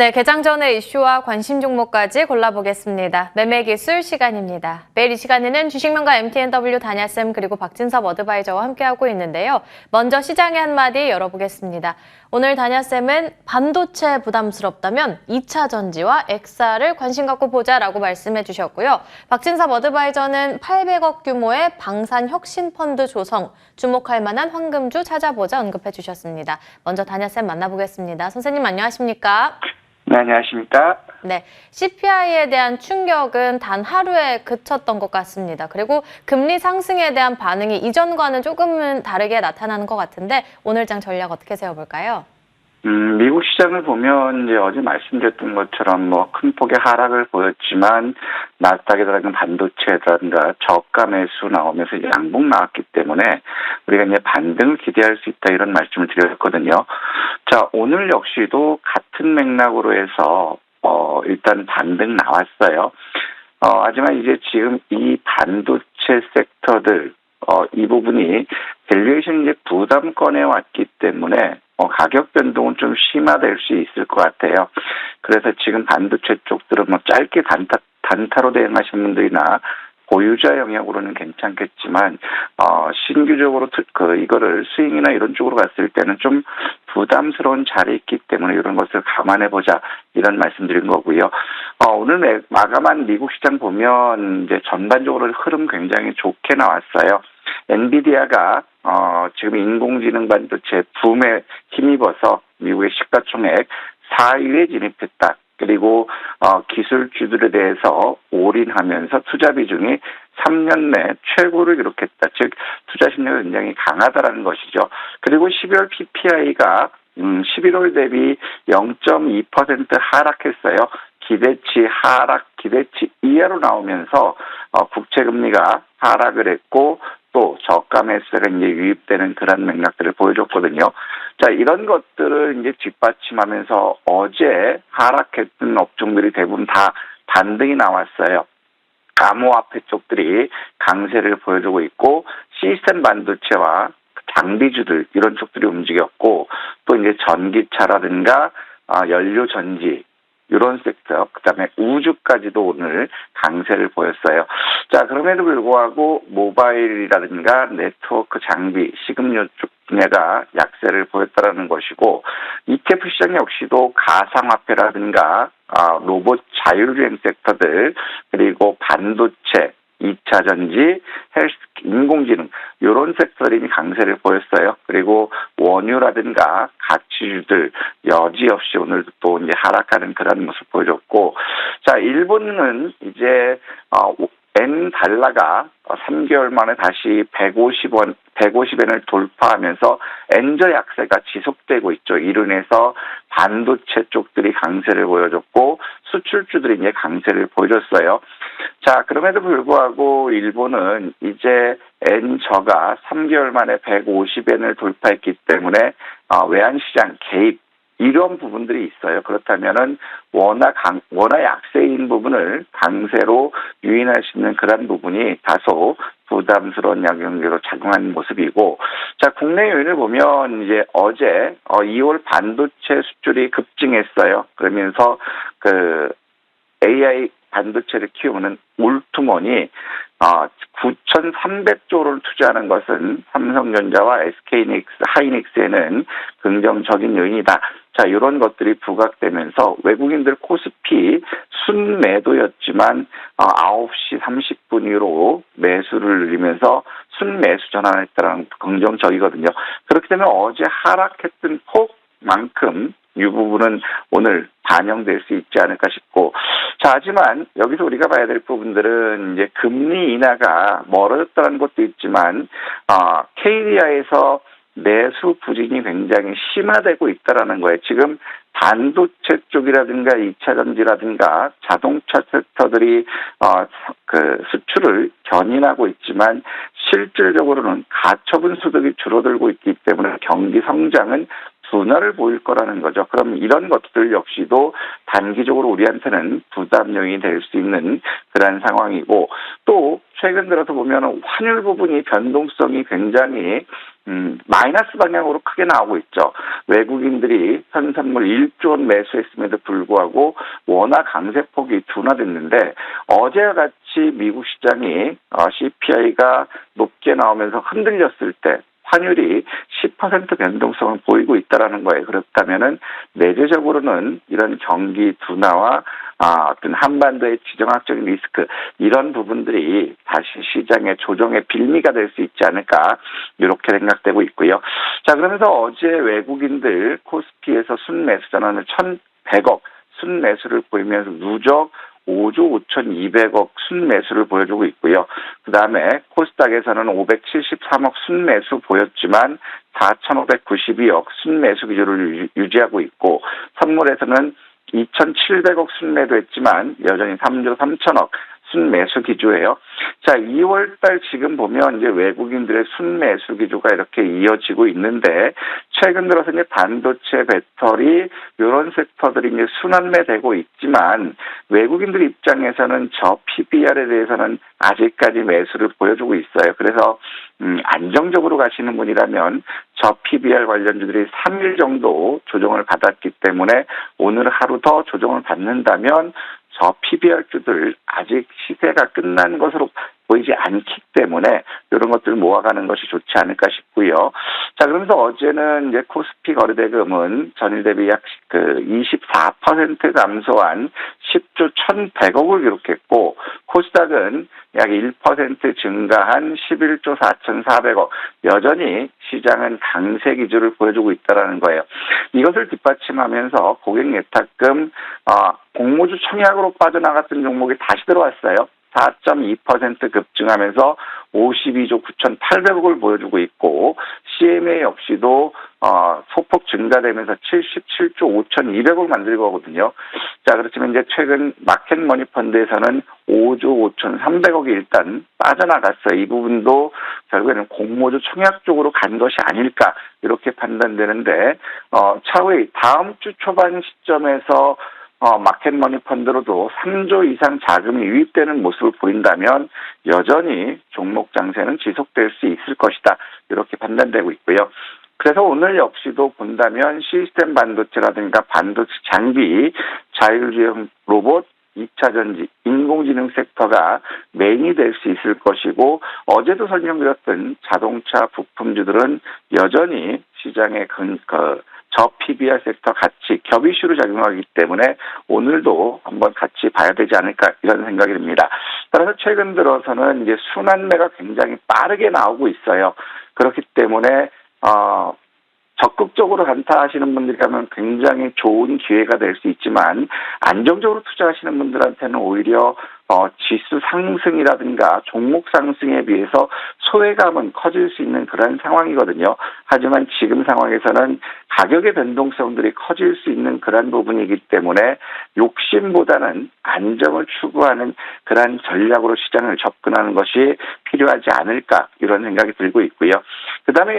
네, 개장 전의 이슈와 관심 종목까지 골라보겠습니다. 매매기술 시간입니다. 매일 이 시간에는 주식명가 MTNW 다냐쌤 그리고 박진섭 어드바이저와 함께하고 있는데요. 먼저 시장의 한마디 열어보겠습니다. 오늘 다냐쌤은 반도체 부담스럽다면 2차 전지와 엑사를 관심 갖고 보자라고 말씀해 주셨고요. 박진섭 어드바이저는 800억 규모의 방산혁신펀드 조성, 주목할 만한 황금주 찾아보자 언급해 주셨습니다. 먼저 다냐쌤 만나보겠습니다. 선생님 안녕하십니까? 네, 안녕하십니까? 네, CPI에 대한 충격은 단 하루에 그쳤던 것 같습니다. 그리고 금리 상승에 대한 반응이 이전과는 조금은 다르게 나타나는 것 같은데 오늘 장 전략 어떻게 세워볼까요? 미국 시장을 보면 이제 어제 말씀드렸던 것처럼 뭐 큰 폭의 하락을 보였지만 나스닥에 들어간 반도체라든가 저가 매수 나오면서 양봉 나왔기 때문에 우리가 이제 반등을 기대할 수 있다 이런 말씀을 드렸거든요. 자, 오늘 역시도 같은 맥락으로 해서 일단 반등 나왔어요. 하지만 이제 지금 이 반도체 섹터들 이 부분이 밸류에이션 이제 부담권에 왔기 때문에 가격 변동은 좀 심화될 수 있을 것 같아요. 그래서 지금 반도체 쪽들은 뭐 짧게 단타로 대응하시는 분들이나 보유자 영역으로는 괜찮겠지만 신규적으로 이거를 스윙이나 이런 쪽으로 갔을 때는 좀 부담스러운 자리에 있기 때문에 이런 것을 감안해보자 이런 말씀드린 거고요. 오늘 마감한 미국 시장 보면 이제 전반적으로 흐름 굉장히 좋게 나왔어요. 엔비디아가 지금 인공지능 반도체 붐에 힘입어서 미국의 시가총액 4위에 진입했다. 그리고 기술주들에 대해서 올인하면서 투자 비중이 3년 내 최고를 기록했다. 즉 투자 심리가 굉장히 강하다라는 것이죠. 그리고 12월 PPI가 11월 대비 0.2% 하락했어요. 기대치 이하로 나오면서 국채금리가 하락을 했고 또 저가 매수가 이제 유입되는 그런 맥락들을 보여줬거든요. 자, 이런 것들을 이제 뒷받침하면서 어제 하락했던 업종들이 대부분 다 반등이 나왔어요. 암호화폐 쪽들이 강세를 보여주고 있고 시스템 반도체와 장비주들 이런 쪽들이 움직였고 또 이제 전기차라든가 연료 전지 이런 섹터, 그다음에 우주까지도 오늘 강세를 보였어요. 자, 그럼에도 불구하고 모바일이라든가 네트워크 장비, 식음료 쪽 분야가 약세를 보였다라는 것이고 ETF 시장 역시도 가상화폐라든가 로봇 자율주행 섹터들 그리고 반도체 2차 전지, 헬스, 인공지능 이런 섹터들이 강세를 보였어요. 그리고 원유라든가 가치주들 여지없이 오늘도 또 이제 하락하는 그런 모습 보여줬고, 자, 일본은 이제 엔 달러가 3개월 만에 다시 150엔을 돌파하면서 엔저 약세가 지속되고 있죠. 이로 인해서 반도체 쪽들이 강세를 보여줬고 수출주들이 이제 강세를 보여줬어요. 자, 그럼에도 불구하고 일본은 이제 엔저가 3개월 만에 150엔을 돌파했기 때문에 외환시장 개입 이런 부분들이 있어요. 그렇다면은 워낙 약세인 부분을 강세로 유인할 수 있는 그런 부분이 다소 부담스러운 양형으로 작용하는 모습이고, 자, 국내 요인을 보면 이제 어제 2월 반도체 수출이 급증했어요. 그러면서 AI 반도체를 키우는 울트몬이 9,300조를 투자하는 것은 삼성전자와 하이닉스에는 긍정적인 요인이다. 자, 이런 것들이 부각되면서 외국인들 코스피 순매도였지만 9시 30분 이후로 매수를 늘리면서 순매수 전환했다는 긍정적이거든요. 그렇기 때문에 어제 하락했던 폭만큼 이 부분은 오늘 반영될 수 있지 않을까 싶고, 자, 하지만 여기서 우리가 봐야 될 부분들은 이제 금리 인하가 멀어졌다는 것도 있지만 KDI에서 내수 부진이 굉장히 심화되고 있다라는 거예요. 지금 반도체 쪽이라든가 2차 전지라든가 자동차 섹터들이 수출을 견인하고 있지만 실질적으로는 가처분 소득이 줄어들고 있기 때문에 경기 성장은 둔화를 보일 거라는 거죠. 그럼 이런 것들 역시도 단기적으로 우리한테는 부담 요인이 될 수 있는 그런 상황이고, 또 최근 들어서 보면 환율 부분이 변동성이 굉장히 마이너스 방향으로 크게 나오고 있죠. 외국인들이 현선물 1조 원 매수했음에도 불구하고 워낙 강세폭이 둔화됐는데 어제와 같이 미국 시장이 CPI가 높게 나오면서 흔들렸을 때 환율이 10% 변동성을 보이고 있다라는 거예요. 그렇다면은 내재적으로는 이런 경기 둔화와 어떤 한반도의 지정학적인 리스크 이런 부분들이 다시 시장의 조정의 빌미가 될 수 있지 않을까 이렇게 생각되고 있고요. 자, 그러면서 어제 외국인들 코스피에서 순매수 전환을 1,100억 순매수를 보이면서 누적 5조 5,200억 순매수를 보여주고 있고요. 그 다음에 코스닥에서는 573억 순매수 보였지만 4,592억 순매수 기조를 유지하고 있고, 선물에서는 2,700억 순매도 했지만 여전히 3조 3천억 순매수 기조예요. 자, 2월달 지금 보면 이제 외국인들의 순매수 기조가 이렇게 이어지고 있는데, 최근 들어서 이제 반도체, 배터리 이런 섹터들이 이제 순환매되고 있지만 외국인들 입장에서는 저 PBR에 대해서는 아직까지 매수를 보여주고 있어요. 그래서 안정적으로 가시는 분이라면 저 PBR 관련주들이 3일 정도 조정을 받았기 때문에 오늘 하루 더 조정을 받는다면 저 PBR주들 아직 시세가 끝난 것으로 보이지 않기 때문에 이런 것들을 모아가는 것이 좋지 않을까 싶고요. 자, 그러면서 어제는 이제 코스피 거래대금은 전일 대비 약 24% 감소한 10조 1,100억을 기록했고, 코스닥은 약 1% 증가한 11조 4,400억. 여전히 시장은 강세 기조를 보여주고 있다는 거예요. 이것을 뒷받침하면서 고객 예탁금 공모주 청약으로 빠져나갔던 종목이 다시 들어왔어요. 4.2% 급증하면서 52조 9,800억을 보여주고 있고, CMA 역시도 소폭 증가되면서 77조 5,200억을 만들고 하거든요. 자, 그렇지만 이제 최근 마켓 머니 펀드에서는 5조 5,300억이 일단 빠져나갔어요. 이 부분도 결국에는 공모주 청약 쪽으로 간 것이 아닐까 이렇게 판단되는데, 차후에 다음 주 초반 시점에서 마켓 머니 펀드로도 3조 이상 자금이 유입되는 모습을 보인다면 여전히 종목 장세는 지속될 수 있을 것이다 이렇게 판단되고 있고요. 그래서 오늘 역시도 본다면 시스템 반도체라든가 반도체 장비, 자율주행 로봇, 2차 전지, 인공지능 섹터가 메인이 될 수 있을 것이고, 어제도 설명드렸던 자동차 부품주들은 여전히 시장의 저 PBR 섹터 같이 겹이슈로 작용하기 때문에 오늘도 한번 같이 봐야 되지 않을까 이런 생각이 듭니다. 따라서 최근 들어서는 이제 순환매가 굉장히 빠르게 나오고 있어요. 그렇기 때문에 적극적으로 간타하시는 분들이라면 굉장히 좋은 기회가 될 수 있지만, 안정적으로 투자하시는 분들한테는 오히려 지수 상승이라든가 종목 상승에 비해서 소외감은 커질 수 있는 그런 상황이거든요. 하지만 지금 상황에서는 가격의 변동성들이 커질 수 있는 그런 부분이기 때문에 욕심보다는 안정을 추구하는 그런 전략으로 시장을 접근하는 것이 필요하지 않을까 이런 생각이 들고 있고요. 그 다음에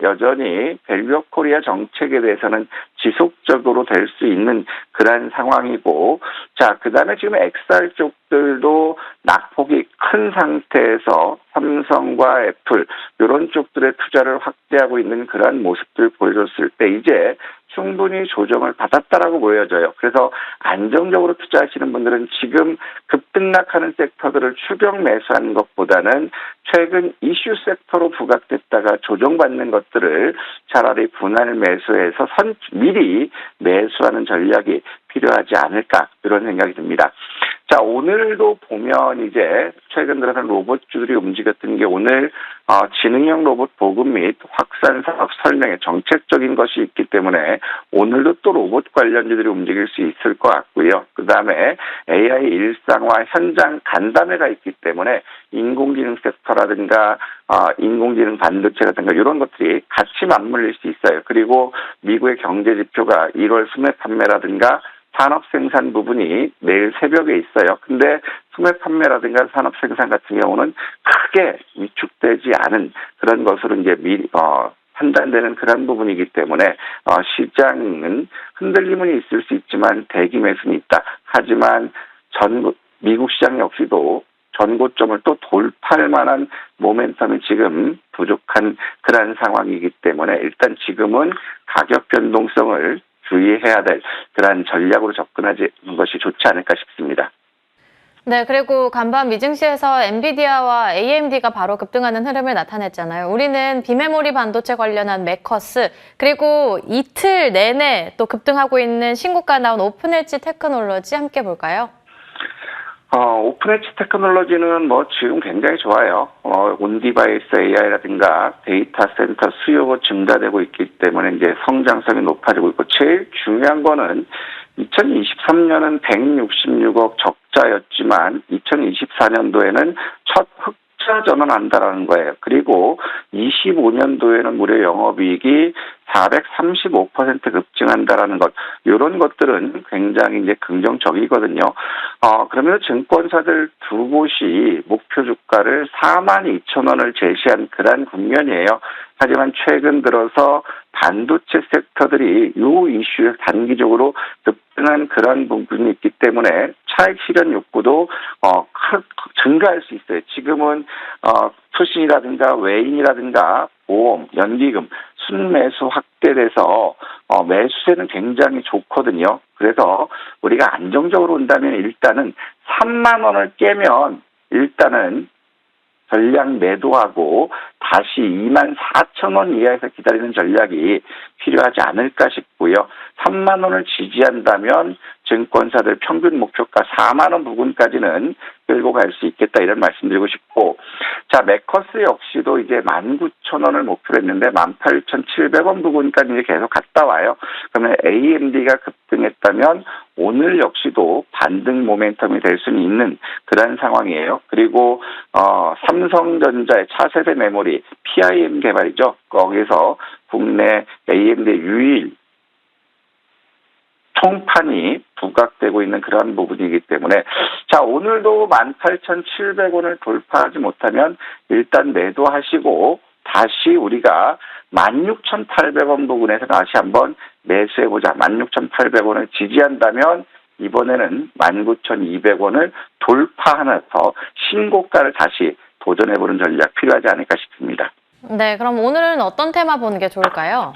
여전히 밸류업 코리아 정책에 대해서는 지속적으로 될 수 있는 그런 상황이고, 자, 그 다음에 지금 XR 쪽들도 낙폭이 큰 상태에서 삼성과 애플 이런 쪽들의 투자를 확대하고 있는 그런 모습들 보여줬을 때 이제 충분히 조정을 받았다라고 보여져요. 그래서 안정적으로 투자하시는 분들은 지금 급등락하는 섹터들을 추격 매수하는 것보다는 최근 이슈 섹터로 부각됐다가 조정받는 것들을 차라리 분할 매수해서 미리 매수하는 전략이 필요하지 않을까 이런 생각이 듭니다. 자, 오늘도 보면 이제 최근 들어서 로봇주들이 움직였던 게 오늘 지능형 로봇 보급 및 확산 사업 설명에 정책적인 것이 있기 때문에 오늘도 또 로봇 관련주들이 움직일 수 있을 것 같고요. 그 다음에 AI 일상화 현장 간담회가 있기 때문에 인공지능 섹터라든가 인공지능 반도체라든가 이런 것들이 같이 맞물릴 수 있어요. 그리고 미국의 경제 지표가 1월 수매 판매라든가 산업 생산 부분이 내일 새벽에 있어요. 근데 소매 판매라든가 산업 생산 같은 경우는 크게 위축되지 않은 그런 것으로 이제 미리 판단되는 그런 부분이기 때문에 시장은 흔들림은 있을 수 있지만 대기 매수는 있다. 하지만 미국 시장 역시도 전고점을 또 돌파할 만한 모멘텀이 지금 부족한 그러한 상황이기 때문에 일단 지금은 가격 변동성을 주의해야 될 그러한 전략으로 접근하는 것이 좋지 않을까 싶습니다. 네, 그리고 간밤 미증시에서 엔비디아와 AMD가 바로 급등하는 흐름을 나타냈잖아요. 우리는 비메모리 반도체 관련한 매커스, 그리고 이틀 내내 또 급등하고 있는 신고가 나온 오픈엣지 테크놀로지 함께 볼까요? 오픈엣지 테크놀로지는 뭐 지금 굉장히 좋아요. 온디바이스 AI라든가 데이터 센터 수요가 증가되고 있기 때문에 이제 성장성이 높아지고 있고, 제일 중요한 거는 2023년은 166억 적자였지만 2024년도에는 첫 흑자 전환한다라는 거예요. 그리고 25년도에는 무려 영업이익이 435% 급증한다라는 것, 이런 것들은 굉장히 이제 긍정적이거든요. 그러면 증권사들 두 곳이 목표 주가를 42,000원을 제시한 그런 국면이에요. 하지만 최근 들어서 반도체 섹터들이 이 이슈에 단기적으로 급등한 그런 부분이 있기 때문에 차익 실현 욕구도 증가할 수 있어요. 지금은 투신이라든가 외인이라든가 보험, 연기금, 순매수 확대돼서 매수세는 굉장히 좋거든요. 그래서 우리가 안정적으로 온다면 일단은 3만 원을 깨면 일단은 전략 매도하고 다시 24,000원 이하에서 기다리는 전략이 필요하지 않을까 싶고요. 3만 원을 지지한다면 증권사들 평균 목표가 4만 원 부근까지는 끌고 갈 수 있겠다, 이런 말씀드리고 싶고, 자, 매커스 역시도 이제 19,000원을 목표로 했는데 18,700원 부근까지 이제 계속 갔다 와요. 그러면 AMD가 급등했다면 오늘 역시도 반등 모멘텀이 될 수는 있는 그런 상황이에요. 그리고 삼성전자의 차세대 메모리 PIM 개발이죠. 거기서 국내 AMD 유일 총판이 부각되고 있는 그런 부분이기 때문에, 자, 오늘도 18,700원을 돌파하지 못하면 일단 매도하시고 다시 우리가 16,800원 부분에서 다시 한번 매수해보자. 16,800원을 지지한다면 이번에는 19,200원을 돌파하면서 신고가를 다시 도전해보는 전략 필요하지 않을까 싶습니다. 네, 그럼 오늘은 어떤 테마 보는 게 좋을까요?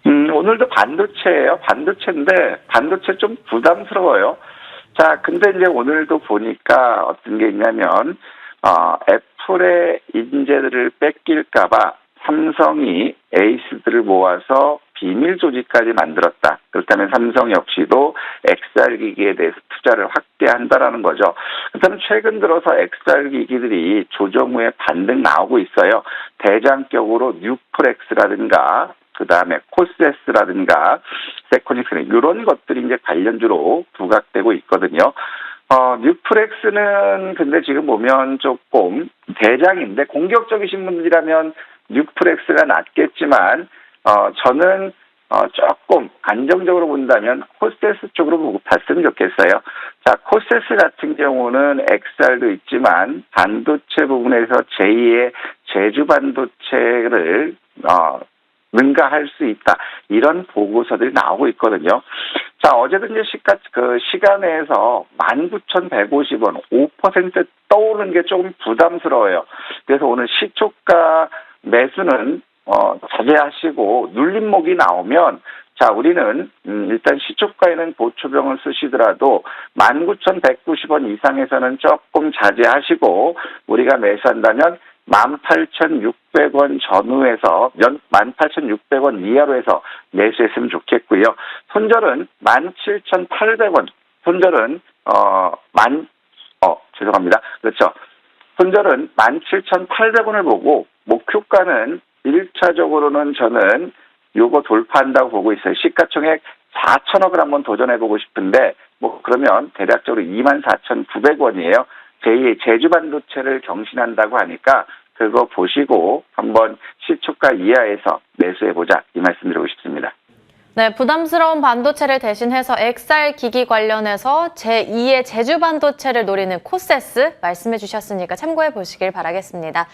오늘도 반도체예요. 반도체인데 반도체 좀 부담스러워요. 자, 근데 이제 오늘도 보니까 어떤 게 있냐면 애플의 인재들을 뺏길까봐 삼성이 에이스들을 모아서 비밀 조직까지 만들었다. 그렇다면 삼성 역시도 XR 기기에 대해서 투자를 확대한다라는 거죠. 그렇다면 최근 들어서 XR 기기들이 조정 후에 반등 나오고 있어요. 대장격으로 뉴플렉스라든가 그 다음에 코세스라든가 세코닉스, 이런 것들이 이제 관련주로 부각되고 있거든요. 뉴플렉스는 근데 지금 보면 조금 대장인데, 공격적이신 분들이라면 뉴플렉스가 낫겠지만, 저는 조금 안정적으로 본다면 코세스 쪽으로 봤으면 좋겠어요. 자, 코세스 같은 경우는 XR도 있지만 반도체 부분에서 제2의 제주 반도체를 능가할 수 있다, 이런 보고서들이 나오고 있거든요. 자, 어제도 이제 시간에서 19,150원, 5% 떠오르는 게 조금 부담스러워요. 그래서 오늘 시초가 매수는 자제하시고 눌림목이 나오면, 자, 우리는 일단 시초가에는 보초병을 쓰시더라도 19,190원 이상에서는 조금 자제하시고 우리가 매수한다면 18,600원 전후에서 18,600원 이하로 해서 매수했으면 좋겠고요. 손절은 17,800원. 손절은 죄송합니다. 그렇죠. 손절은 17,800원을 보고 목표가는 1차적으로는 저는 요거 돌파한다고 보고 있어요. 시가총액 4천억을 한번 도전해보고 싶은데, 그러면 대략적으로 24,900원이에요. 제2의 제주 반도체를 경신한다고 하니까 그거 보시고 한번 시초가 이하에서 매수해보자, 이 말씀드리고 싶습니다. 네, 부담스러운 반도체를 대신해서 XR 기기 관련해서 제2의 제주 반도체를 노리는 코세스 말씀해 주셨으니까 참고해 보시길 바라겠습니다.